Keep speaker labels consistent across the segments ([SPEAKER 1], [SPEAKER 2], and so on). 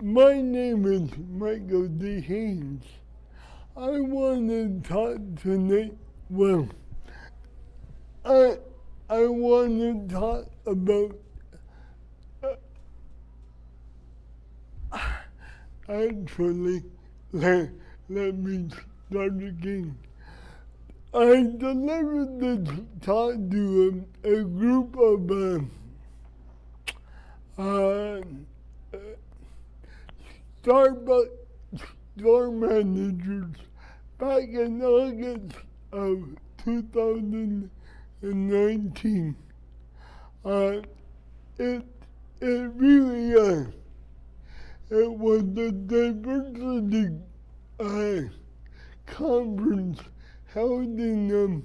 [SPEAKER 1] My name is Michael D. Haynes. I want to talk tonight. Well, I want to talk about. Actually, let me start again. I delivered this talk to a group of Starbucks store managers back in August of 2019. It really it was a diversity conference held in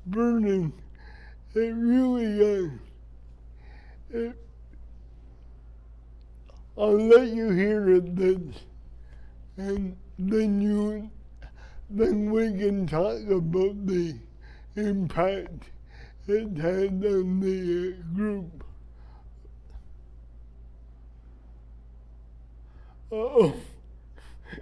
[SPEAKER 1] Vernon. It really I'll let you hear it and then we can talk about the impact it had on the group.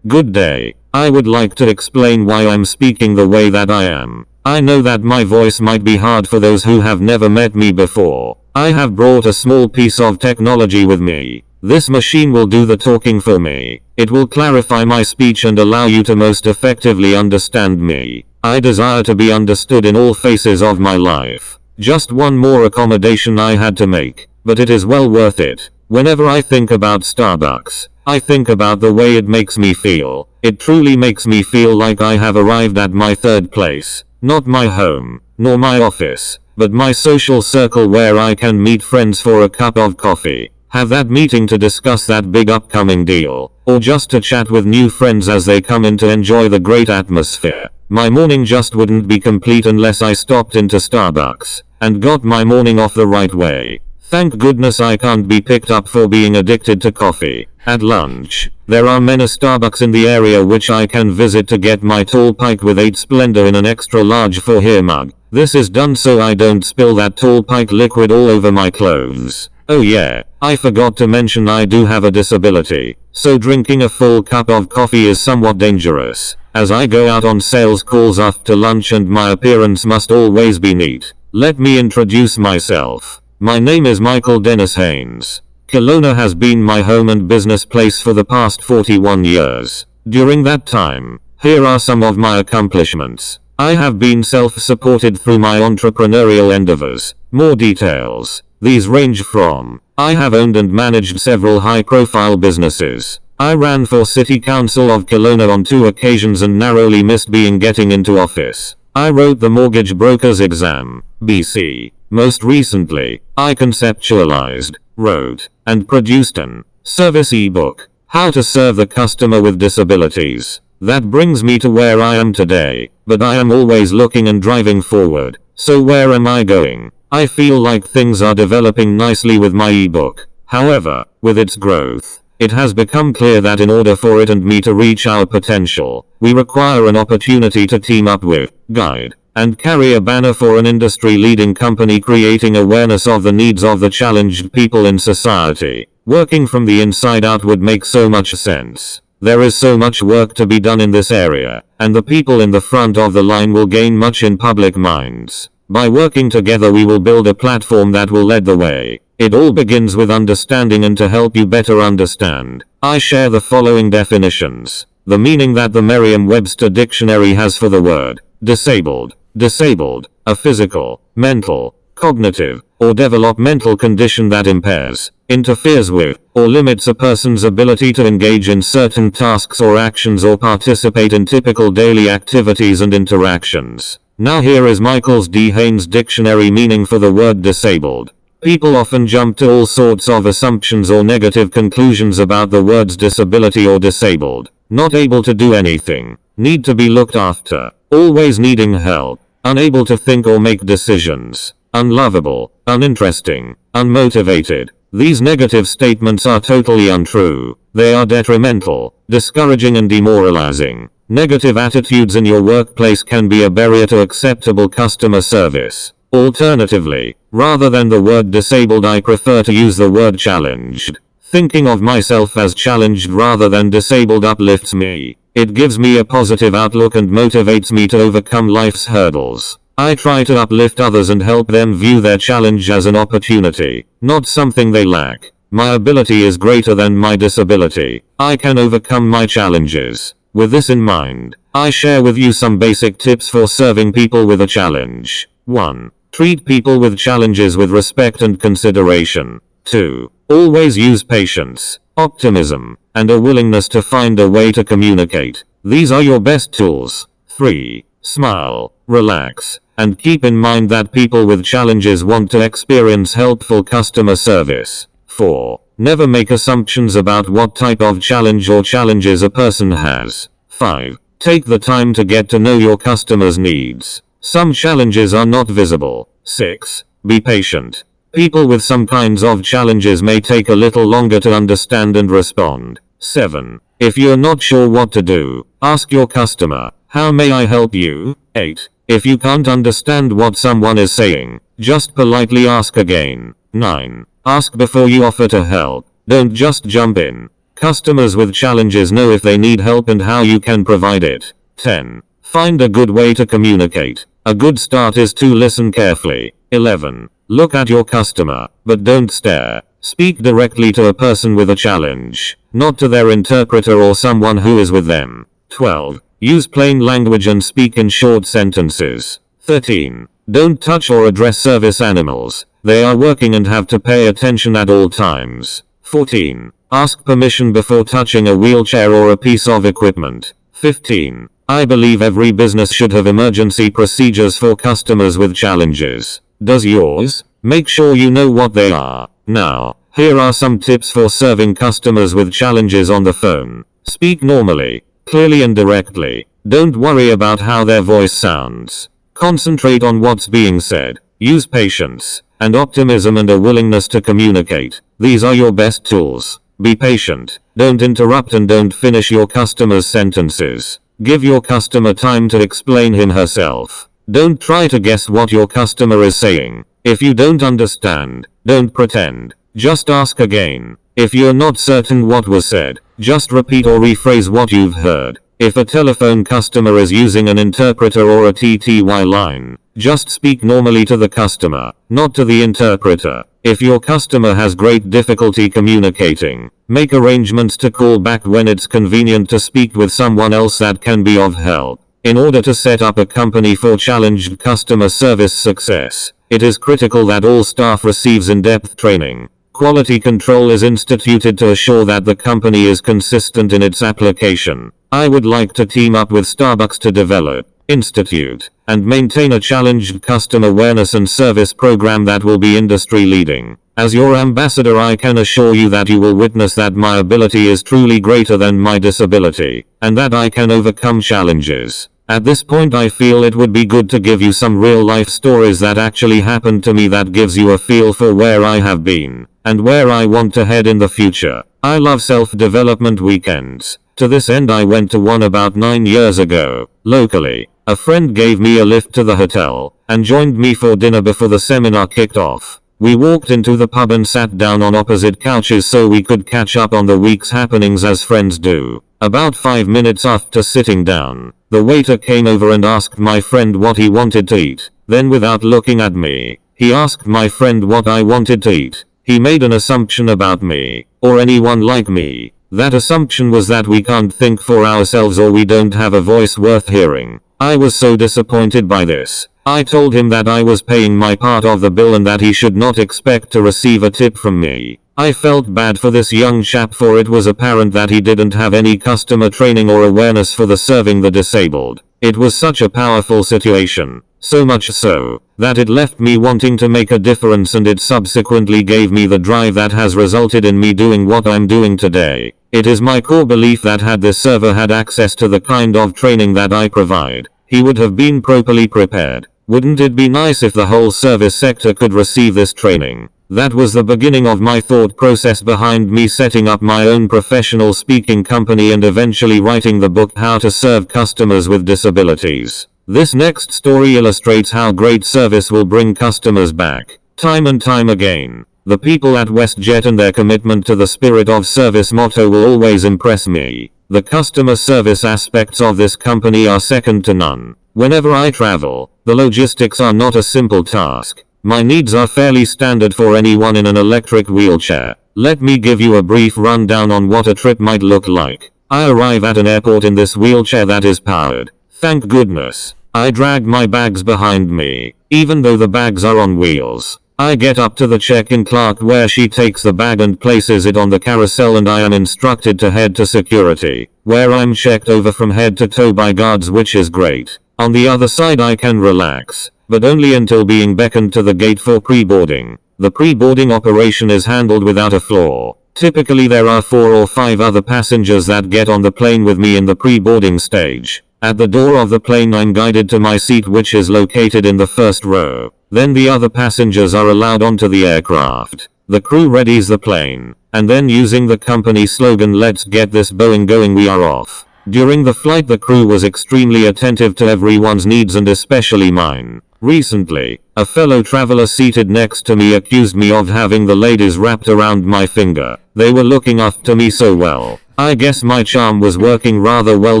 [SPEAKER 2] Good day. I would like to explain why I'm speaking the way that I am. I know that my voice might be hard for those who have never met me before. I have brought a small piece of technology with me. This machine will do the talking for me. It will clarify my speech and allow you to most effectively understand me. I desire to be understood in all phases of my life. Just one more accommodation I had to make, but it is well worth it. Whenever I think about Starbucks, I think about the way it makes me feel. It truly makes me feel like I have arrived at my third place. Not my home, nor my office, but my social circle where I can meet friends for a cup of coffee. Have that meeting to discuss that big upcoming deal, or just to chat with new friends as they come in to enjoy the great atmosphere. My morning just wouldn't be complete unless I stopped into Starbucks and got my morning off the right way. Thank goodness I can't be picked up for being addicted to coffee. At lunch, there are many Starbucks in the area which I can visit to get my tall pike with 8 Splendor in an extra large for here mug. This is done so I don't spill that tall pike liquid all over my clothes. Oh yeah, I forgot to mention I do have a disability, so drinking a full cup of coffee is somewhat dangerous, as I go out on sales calls after lunch and my appearance must always be neat. Let me introduce myself. My name is Michael Dennis Haynes. Kelowna has been my home and business place for the past 41 years. During that time, here are some of my accomplishments. I have been self-supported through my entrepreneurial endeavors. More details. These range from, I have owned and managed several high-profile businesses. I ran for City Council of Kelowna on 2 occasions and narrowly missed getting into office. I wrote the mortgage broker's exam, BC. Most recently, I conceptualized, wrote, and produced an service ebook, How to Serve the Customer with Disabilities. That brings me to where I am today, but I am always looking and driving forward. So where am I going? I feel like things are developing nicely with my ebook. However, with its growth, it has become clear that in order for it and me to reach our potential, we require an opportunity to team up with, guide, and carry a banner for an industry-leading company creating awareness of the needs of the challenged people in society. Working from the inside out would make so much sense. There is so much work to be done in this area, and the people in the front of the line will gain much in public minds. By working together we will build a platform that will lead the way. It all begins with understanding, and to help you better understand, I share the following definitions. The meaning that the Merriam-Webster dictionary has for the word disabled. Disabled, a physical, mental, cognitive, or developmental condition that impairs, interferes with, or limits a person's ability to engage in certain tasks or actions or participate in typical daily activities and interactions. Now here is Michael D. Haynes' dictionary meaning for the word disabled. People often jump to all sorts of assumptions or negative conclusions about the words disability or disabled. Not able to do anything, need to be looked after, always needing help, unable to think or make decisions, unlovable, uninteresting, unmotivated. These negative statements are totally untrue. They are detrimental, discouraging and demoralizing. Negative attitudes in your workplace can be a barrier to acceptable customer service. Alternatively, rather than the word disabled, I prefer to use the word challenged. Thinking of myself as challenged rather than disabled uplifts me. It gives me a positive outlook and motivates me to overcome life's hurdles. I try to uplift others and help them view their challenge as an opportunity, not something they lack. My ability is greater than my disability. I can overcome my challenges. With this in mind, I share with you some basic tips for serving people with a challenge. 1. Treat people with challenges with respect and consideration. 2. Always use patience, optimism, and a willingness to find a way to communicate. These are your best tools. 3. Smile, relax, and keep in mind that people with challenges want to experience helpful customer service. 4. Never make assumptions about what type of challenge or challenges a person has. 5. Take the time to get to know your customer's needs. Some challenges are not visible. 6. Be patient. People with some kinds of challenges may take a little longer to understand and respond. 7. If you're not sure what to do, ask your customer, "How may I help you?" 8. If you can't understand what someone is saying, just politely ask again. 9. Ask before you offer to help. Don't just jump in. Customers with challenges know if they need help and how you can provide it. 10. Find a good way to communicate. A good start is to listen carefully. 11. Look at your customer, but don't stare. Speak directly to a person with a challenge, not to their interpreter or someone who is with them. 12. Use plain language and speak in short sentences. 13. Don't touch or address service animals. They are working and have to pay attention at all times. 14. Ask permission before touching a wheelchair or a piece of equipment. 15. I believe every business should have emergency procedures for customers with challenges. Does yours? Make sure you know what they are. Now, here are some tips for serving customers with challenges on the phone. Speak normally, clearly and directly. Don't worry about how their voice sounds. Concentrate on what's being said. Use patience and optimism and a willingness to communicate. These are your best tools. Be patient. Don't interrupt and don't finish your customer's sentences. Give your customer time to explain him herself. Don't try to guess what your customer is saying. If you don't understand, don't pretend. Just ask again. If you're not certain what was said, just repeat or rephrase what you've heard. If a telephone customer is using an interpreter or a TTY line, just speak normally to the customer, not to the interpreter. If your customer has great difficulty communicating, make arrangements to call back when it's convenient to speak with someone else that can be of help. In order to set up a company for challenged customer service success, it is critical that all staff receives in-depth training. Quality control is instituted to assure that the company is consistent in its application. I would like to team up with Starbucks to develop, institute, and maintain a challenged customer awareness and service program that will be industry leading. As your ambassador, I can assure you that you will witness that my ability is truly greater than my disability, and that I can overcome challenges. At this point, I feel it would be good to give you some real life stories that actually happened to me that gives you a feel for where I have been, and where I want to head in the future. I love self-development weekends. To this end, I went to one about 9 years ago, locally. A friend gave me a lift to the hotel, and joined me for dinner before the seminar kicked off. We walked into the pub and sat down on opposite couches so we could catch up on the week's happenings as friends do. About 5 minutes after sitting down, the waiter came over and asked my friend what he wanted to eat. Then, without looking at me, he asked my friend what I wanted to eat. He made an assumption about me, or anyone like me. That assumption was that we can't think for ourselves or we don't have a voice worth hearing. I was so disappointed by this. I told him that I was paying my part of the bill and that he should not expect to receive a tip from me. I felt bad for this young chap, for it was apparent that he didn't have any customer training or awareness for the serving the disabled. It was such a powerful situation. So much so, that it left me wanting to make a difference, and it subsequently gave me the drive that has resulted in me doing what I'm doing today. It is my core belief that had this server had access to the kind of training that I provide, he would have been properly prepared. Wouldn't it be nice if the whole service sector could receive this training? That was the beginning of my thought process behind me setting up my own professional speaking company and eventually writing the book How to Serve Customers with Disabilities. This next story illustrates how great service will bring customers back, time and time again. The people at WestJet and their commitment to the spirit of service motto will always impress me. The customer service aspects of this company are second to none. Whenever I travel, the logistics are not a simple task. My needs are fairly standard for anyone in an electric wheelchair. Let me give you a brief rundown on what a trip might look like. I arrive at an airport in this wheelchair that is powered. Thank goodness. I drag my bags behind me, even though the bags are on wheels. I get up to the check-in clerk where she takes the bag and places it on the carousel, and I am instructed to head to security, where I'm checked over from head to toe by guards, which is great. On the other side I can relax, but only until being beckoned to the gate for pre-boarding. The pre-boarding operation is handled without a flaw. Typically there are 4 or 5 other passengers that get on the plane with me in the pre-boarding stage. At the door of the plane I'm guided to my seat, which is located in the first row. Then the other passengers are allowed onto the aircraft. The crew readies the plane, and then using the company slogan "Let's get this Boeing going," we are off. During the flight the crew was extremely attentive to everyone's needs and especially mine. Recently, a fellow traveler seated next to me accused me of having the ladies wrapped around my finger. They were looking after me so well. I guess my charm was working rather well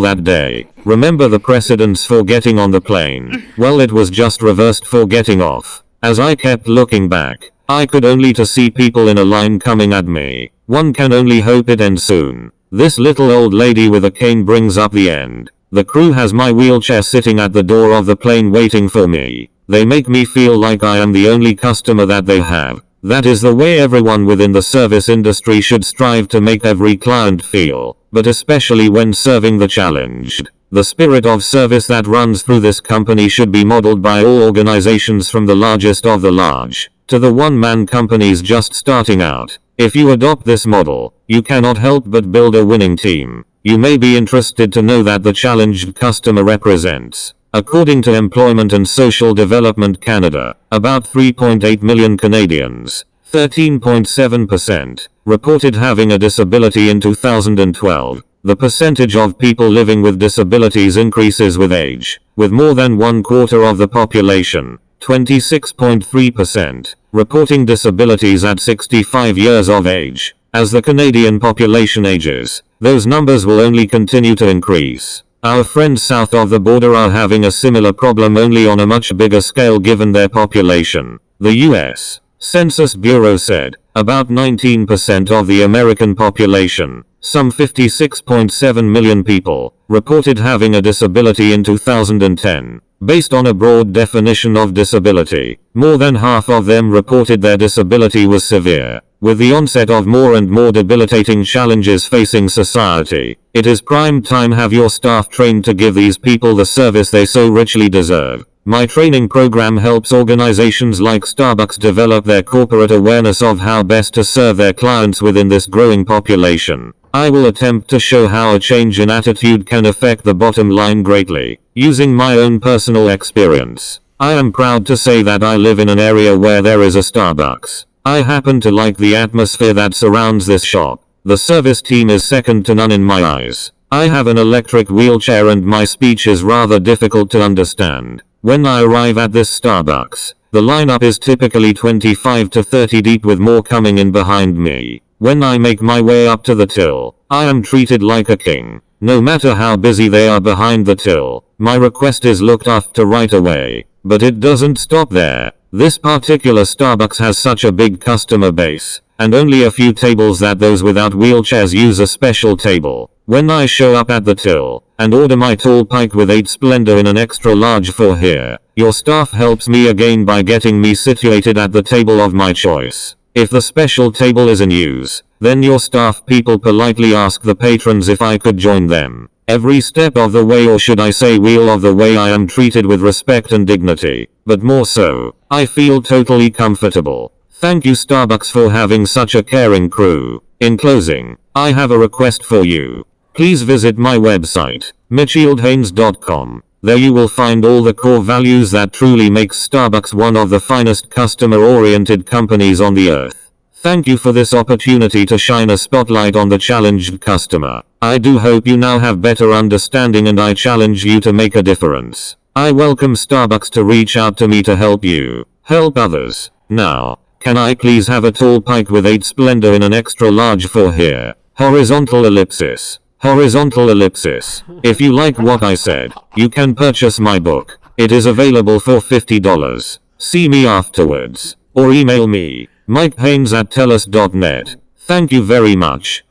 [SPEAKER 2] that day. Remember the precedence for getting on the plane? Well, it was just reversed for getting off. As I kept looking back, I could only to see people in a line coming at me. One can only hope it ends soon. This little old lady with a cane brings up the end. The crew has my wheelchair sitting at the door of the plane waiting for me. They make me feel like I am the only customer that they have. That is the way everyone within the service industry should strive to make every client feel, but especially when serving the challenged. The spirit of service that runs through this company should be modeled by all organizations, from the largest of the large to the one-man companies just starting out. If you adopt this model, you cannot help but build a winning team. You may be interested to know that the challenged customer represents, according to Employment and Social Development Canada, about 3.8 million Canadians. 13.7% reported having a disability in 2012. The percentage of people living with disabilities increases with age, with more than 1/4 of the population, 26.3%, reporting disabilities at 65 years of age. As the Canadian population ages, those numbers will only continue to increase. Our friends south of the border are having a similar problem, only on a much bigger scale given their population. The U.S. Census Bureau said about 19% of the American population, some 56.7 million people, reported having a disability in 2010. Based on a broad definition of disability, more than half of them reported their disability was severe. With the onset of more and more debilitating challenges facing society, it is prime time have your staff trained to give these people the service they so richly deserve. My training program helps organizations like Starbucks develop their corporate awareness of how best to serve their clients within this growing population. I will attempt to show how a change in attitude can affect the bottom line greatly, using my own personal experience. I am proud to say that I live in an area where there is a Starbucks. I happen to like the atmosphere that surrounds this shop. The service team is second to none in my eyes. I have an electric wheelchair and my speech is rather difficult to understand. When I arrive at this Starbucks, the lineup is typically 25 to 30 deep, with more coming in behind me. When I make my way up to the till, I am treated like a king. No matter how busy they are behind the till, my request is looked after right away. But it doesn't stop there. This particular Starbucks has such a big customer base, and only a few tables, that those without wheelchairs use a special table. When I show up at the till, and order my tall pike with 8 Splendor in an extra large for here, your staff helps me again by getting me situated at the table of my choice. If the special table is in use, then your staff people politely ask the patrons if I could join them. Every step of the way, or should I say wheel of the way, I am treated with respect and dignity, but more so, I feel totally comfortable. Thank you Starbucks for having such a caring crew. In closing, I have a request for you. Please visit my website, mitchieldhaynes.com. There you will find all the core values that truly makes Starbucks one of the finest customer-oriented companies on the earth. Thank you for this opportunity to shine a spotlight on the challenged customer. I do hope you now have better understanding, and I challenge you to make a difference. I welcome Starbucks to reach out to me to help you help others. Now, Can I please have a tall pike with 8 splendor in an extra large for here? Horizontal ellipsis. Horizontal ellipsis. If you like what I said, you can purchase my book. It is available for $50. See me afterwards. Or email me, mikepaynes@telus.net. Thank you very much.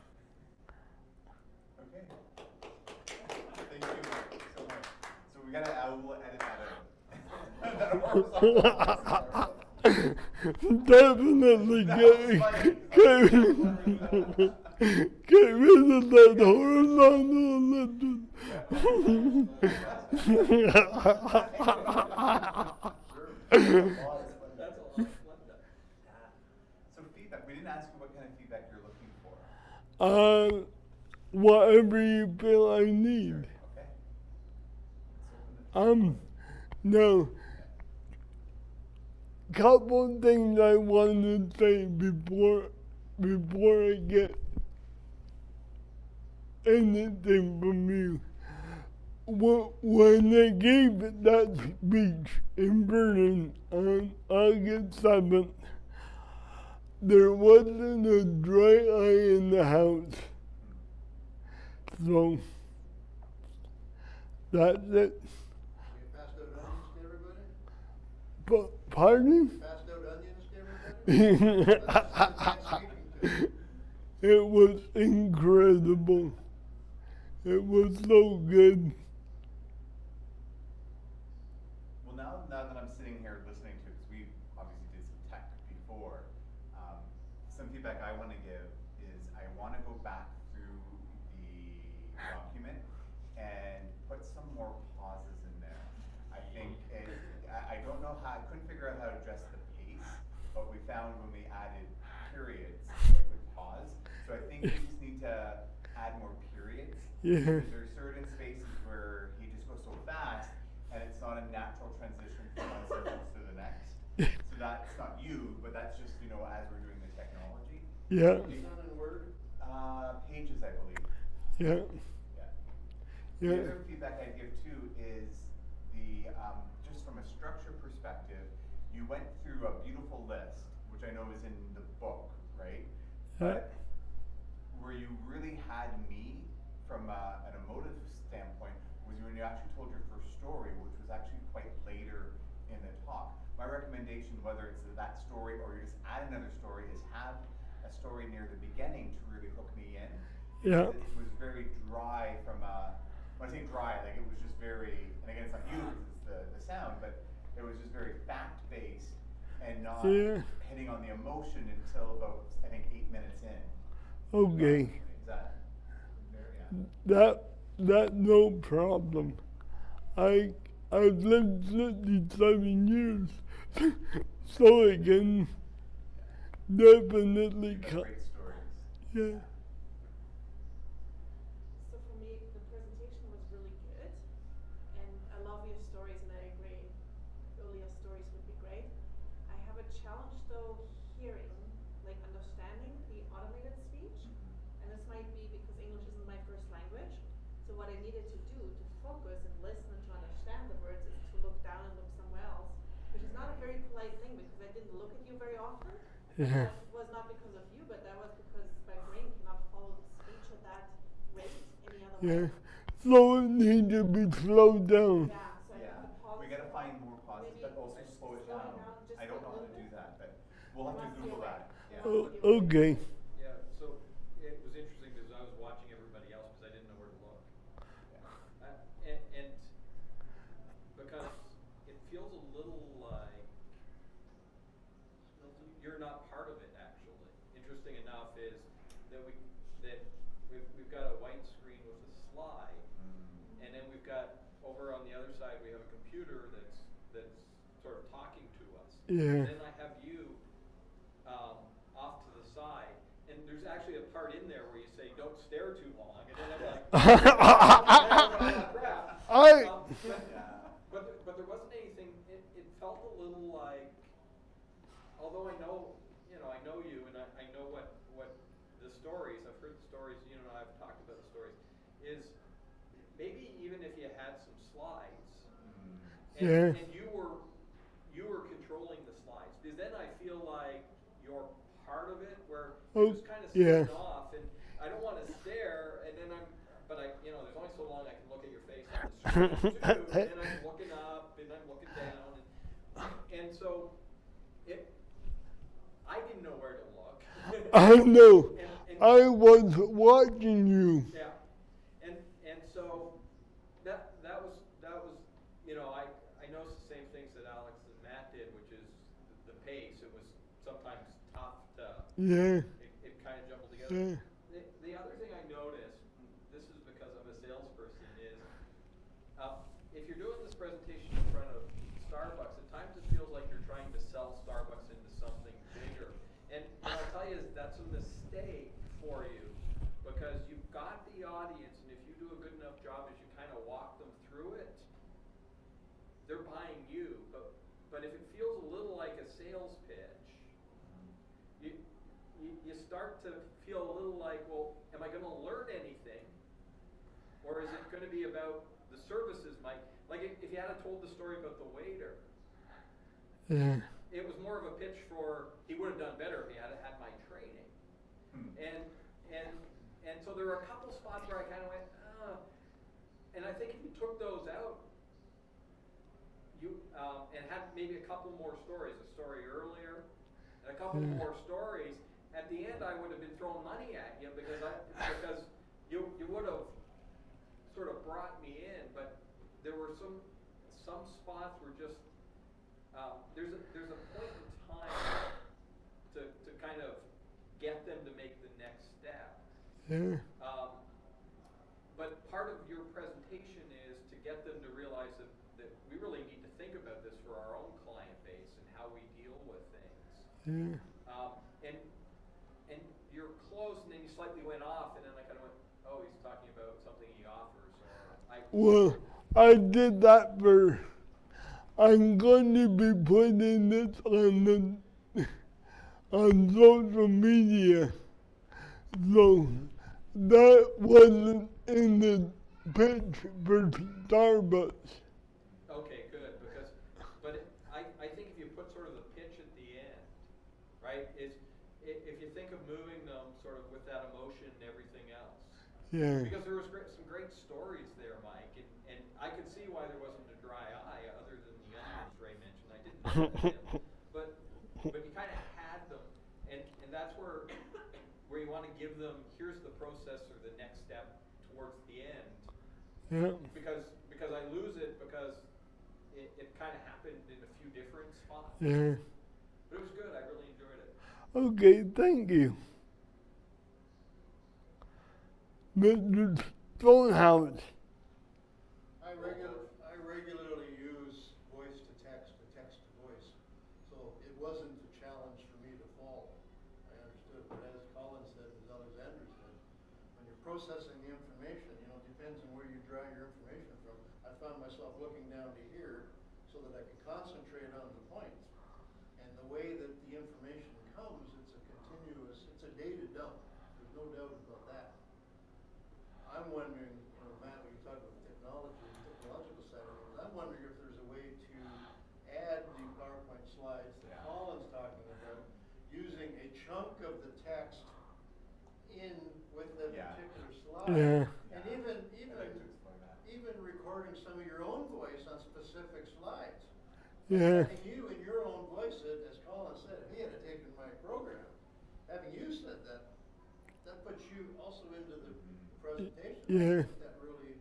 [SPEAKER 3] Okay. Thank you so much. So we gotta, I will edit that out.
[SPEAKER 1] Definitely
[SPEAKER 3] That
[SPEAKER 1] get,
[SPEAKER 3] was funny.
[SPEAKER 1] get rid of that horizontal ellipsis.
[SPEAKER 3] So feedback, we didn't ask you what kind of feedback you're looking for.
[SPEAKER 1] Whatever you feel I need.
[SPEAKER 3] Okay.
[SPEAKER 1] No. Couple things I want to say before I get anything from you. When I gave that speech in Berlin on August 7th, there wasn't a dry eye in the house. So, that's it.
[SPEAKER 4] You passed out onions to everybody?
[SPEAKER 1] Pardon?
[SPEAKER 4] Passed out onions to everybody?
[SPEAKER 1] It was incredible. It was so good.
[SPEAKER 3] Well, now that I'm sitting here listening to it, because we obviously did some tech before, some feedback I want to give is I want to go back through the document and put some more pauses in there. I think I don't know how, I couldn't figure out how to address the pace, but we found when we added periods, it would pause. So I think we just need to add more periods.
[SPEAKER 1] Yeah.
[SPEAKER 3] Because there are certain spaces where he just goes so fast and it's not a natural transition from one sentence to the next. So that's not you, but that's just, you know, as we're doing the technology.
[SPEAKER 1] Yeah,
[SPEAKER 4] It's not in Word?
[SPEAKER 3] Pages, I believe.
[SPEAKER 1] yeah,
[SPEAKER 3] Yeah.
[SPEAKER 1] yeah,
[SPEAKER 3] The other feedback I'd give too is the, just from a structure perspective, you went through a beautiful list, which I know is in the book, right? But where you really had me from an emotive standpoint was when you actually told your first story, which was actually quite later in the talk. My recommendation, whether it's that story or you just add another story, is have a story near the beginning to really hook me in.
[SPEAKER 1] yeah,
[SPEAKER 3] It was very dry from when I say dry, like it was just very, and again, it's not you, it's the sound, but it was just very fact-based and not
[SPEAKER 1] Yeah.
[SPEAKER 3] hitting on the emotion until about, I think, 8 minutes in.
[SPEAKER 1] okay.
[SPEAKER 3] Is that, yeah.
[SPEAKER 1] That no problem. I've lived 57 years, so I can definitely
[SPEAKER 3] Great stories.
[SPEAKER 1] yeah.
[SPEAKER 5] So for me, the presentation was really good, and I love your stories, and I agree, earlier stories would be great. I have a challenge though hearing, like understanding the automated speech, and this might be because English isn't my first language. So what I needed to do to focus and listen and to understand the words is to look down and look somewhere else, which is not a very polite thing because I didn't look at you very often.
[SPEAKER 1] Yeah.
[SPEAKER 5] That was not because of you, but that was because my brain cannot follow the speech at that rate any other
[SPEAKER 1] Yeah.
[SPEAKER 5] way.
[SPEAKER 1] So it needs to be slowed down.
[SPEAKER 5] Yeah, so I
[SPEAKER 3] Yeah,
[SPEAKER 5] think the pause.
[SPEAKER 3] we gotta find more pauses,
[SPEAKER 5] maybe
[SPEAKER 3] but also slow it
[SPEAKER 5] slow
[SPEAKER 3] down.
[SPEAKER 5] just
[SPEAKER 3] I don't
[SPEAKER 5] a
[SPEAKER 3] know how to
[SPEAKER 5] little
[SPEAKER 3] do
[SPEAKER 5] bit.
[SPEAKER 3] that, but we'll have to
[SPEAKER 5] Must be
[SPEAKER 3] Google
[SPEAKER 5] aware.
[SPEAKER 3] that. Yeah.
[SPEAKER 1] Okay.
[SPEAKER 6] Yeah, so it was interesting because I was watching everybody else because I didn't know where to look. And because it feels a little like you're not part of it actually. Interesting enough is that we've got a white screen with a slide, and then we've got over on the other side we have a computer that's sort of talking to us.
[SPEAKER 1] Yeah.
[SPEAKER 6] And then I have you off to the side, and there's actually a part in there where you say don't stare too long, and then I'm like, crap. But there wasn't anything. It felt a little like, although I know you, and I know what the stories. I've heard the stories. You know, I've talked about the stories. Is maybe even if you had some slides, and,
[SPEAKER 1] Yeah.
[SPEAKER 6] and you were controlling the slides, because then I feel like You're
[SPEAKER 1] Oh,
[SPEAKER 6] just kind of
[SPEAKER 1] yeah.
[SPEAKER 6] staring off, and I don't want to stare, and then but there's only so long I can look at your face on the screen too, and then I'm looking up, and I'm looking down, and so I didn't know where to look.
[SPEAKER 1] I know.
[SPEAKER 6] And
[SPEAKER 1] I was watching you.
[SPEAKER 6] yeah, and so that was I noticed the same things that Alex and Matt did, which is the pace. It was sometimes tough to
[SPEAKER 1] Yeah.
[SPEAKER 6] it kind of jumbled together.
[SPEAKER 1] Yeah.
[SPEAKER 6] The other thing I noticed, and this is because I'm a salesperson, is if you're doing this presentation in front of Starbucks, at times it feels like you're trying to sell Starbucks into something bigger. And I'll tell you, that's a mistake for you, because you've got the audience, and if you do a good enough job as you kind of walk them through it, they're buying you. But if it feels a little like a sales pitch, you start to feel a little like, well, am I going to learn anything? Or is it going to be about the services, Mike? Like if you had told the story about the waiter,
[SPEAKER 1] Yeah.
[SPEAKER 6] it was more of a pitch for, he would have done better if he had had my training. And so there were a couple spots where I kind of went, and I think if you took those out, and had maybe a couple more stories, a story earlier, and a couple more stories, at the end I would have been throwing money at you because you would have sort of brought me in, but there were some spots were just there's a point in time to kind of get them to make the next step.
[SPEAKER 1] Yeah.
[SPEAKER 6] But part of your presentation is to get them to realize that we really need to think about this for our own client base and how we deal with things.
[SPEAKER 1] Yeah.
[SPEAKER 6] And you're close, and then you slightly went off, and then I kind of went, oh, he's talking about something he offers, or
[SPEAKER 1] Well, I did that for. I'm going to be putting this on social media. So that wasn't in the pitch for Starbucks.
[SPEAKER 6] Okay, good, but I think if you put sort of the pitch at the end, right, if you think of moving them sort of with that emotion and everything else.
[SPEAKER 1] Yeah.
[SPEAKER 6] Because there was some great stories there, Mike, and I could see why there wasn't a dry eye other than the onions Ray mentioned. I didn't know that, but you kind of had them, and that's where you want to give them, here's the process or the next step towards the end.
[SPEAKER 1] Yeah.
[SPEAKER 6] Because I lose it because it kind of happened in a few different spots.
[SPEAKER 1] Yeah.
[SPEAKER 6] But it was good. I really enjoyed it.
[SPEAKER 1] Okay, thank you. Mr. Stonehouse.
[SPEAKER 4] I regularly use voice to text to voice, so it wasn't a challenge for me to follow. I understood, but as Colin said, as Alexander said, when you're processing the information, it depends on where you draw your information from. I found myself looking down to here so that I could concentrate on the points. And the way that the information comes, it's a data dump. There's no doubt about that. I'm wondering, Matt, when you talk about technology, the technological side of things, I'm wondering if there's a way to add the PowerPoint slides that Colin's talking about, using a chunk of the text in with the particular slide.
[SPEAKER 1] Yeah.
[SPEAKER 4] And even recording some of your own voice on specific slides.
[SPEAKER 1] Yeah.
[SPEAKER 4] Having you in your own voice, as Colin said, if he had taken my program, having you said that puts you also into the presentation.
[SPEAKER 1] Yeah.
[SPEAKER 4] I think that really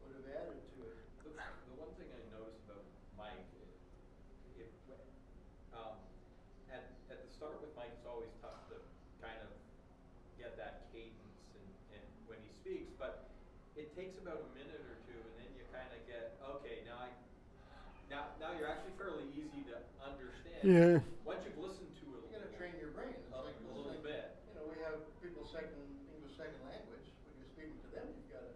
[SPEAKER 4] would have added to it.
[SPEAKER 6] The one thing I noticed about Mike, at the start with Mike, it's always tough to kind of get that cadence and when he speaks, but it takes about a minute or two, and then you kind of get, okay, now you're actually fairly easy to understand.
[SPEAKER 1] Yeah.
[SPEAKER 6] Once you've listened to it
[SPEAKER 4] You gotta train your brain. It's
[SPEAKER 6] a
[SPEAKER 4] like
[SPEAKER 6] little
[SPEAKER 4] listening.
[SPEAKER 6] bit.
[SPEAKER 4] We have people English second language. When you're speaking to them, you gotta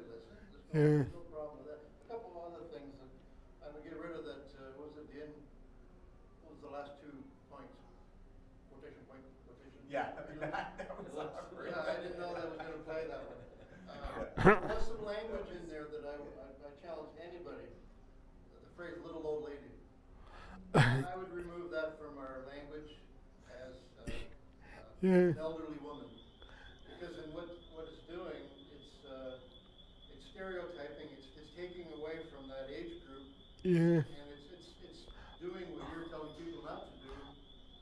[SPEAKER 4] listen.
[SPEAKER 1] Yeah.
[SPEAKER 4] There's no problem with that. A couple of other things that I would get rid of that. What was it? What was the last 2 points? Quotation.
[SPEAKER 3] Yeah, that was
[SPEAKER 4] Yeah, I didn't know that was gonna play that one. There was some language in there that I challenge anybody. The phrase "little old lady." I would remove that from our language as
[SPEAKER 1] Yeah.
[SPEAKER 4] an elderly woman. Because in what it's doing, it's stereotyping, it's taking away from that age group,
[SPEAKER 1] Yeah.
[SPEAKER 4] and it's doing what you're telling people not to do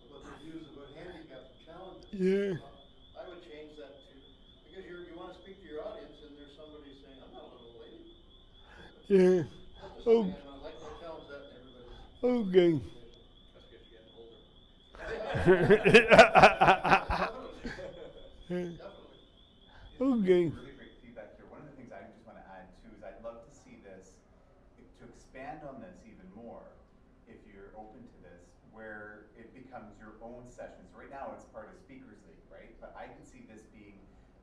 [SPEAKER 4] about their views about handicaps and challenges.
[SPEAKER 1] Yeah.
[SPEAKER 4] I would change that to, because you want to speak to your audience and there's somebody saying, I'm not a little lady.
[SPEAKER 1] Yeah.
[SPEAKER 4] That's just
[SPEAKER 1] Oh.
[SPEAKER 4] something I'd like to challenge that in everybody's.
[SPEAKER 1] Okay.
[SPEAKER 6] That's because you're getting older.
[SPEAKER 4] Definitely.
[SPEAKER 1] Okay.
[SPEAKER 3] Really great feedback here. One of the things I just want to add too is I'd love to see this, to expand on this even more, if you're open to this, where it becomes your own sessions. Right now it's part of Speakers League, right? But I can see this being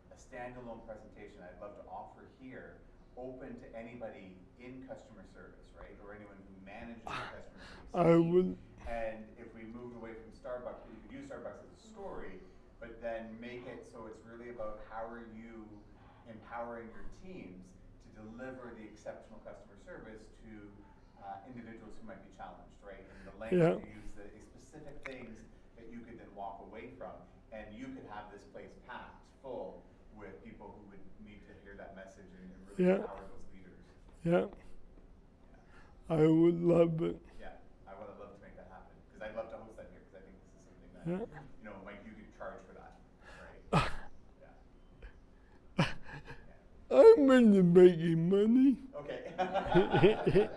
[SPEAKER 3] a standalone presentation I'd love to offer here, open to anybody in customer service, right? Or anyone who manages customer service.
[SPEAKER 1] I would.
[SPEAKER 3] And if we moved away from Starbucks, you could use Starbucks as a story, but then make it so it's really about how are you empowering your teams to deliver the exceptional customer service to individuals who might be challenged, right? And the language you use, the specific things that you could then walk away from, and you could have this place packed full with people who would need to hear that message and really empower those leaders.
[SPEAKER 1] Yeah. I would love it.
[SPEAKER 3] Yeah, I would love to make that happen, because I'd love to host that here, because I think this is something that,
[SPEAKER 1] Yeah.
[SPEAKER 3] you know, Mike, you could charge for that, right? Yeah.
[SPEAKER 1] I'm into making money.
[SPEAKER 3] Okay.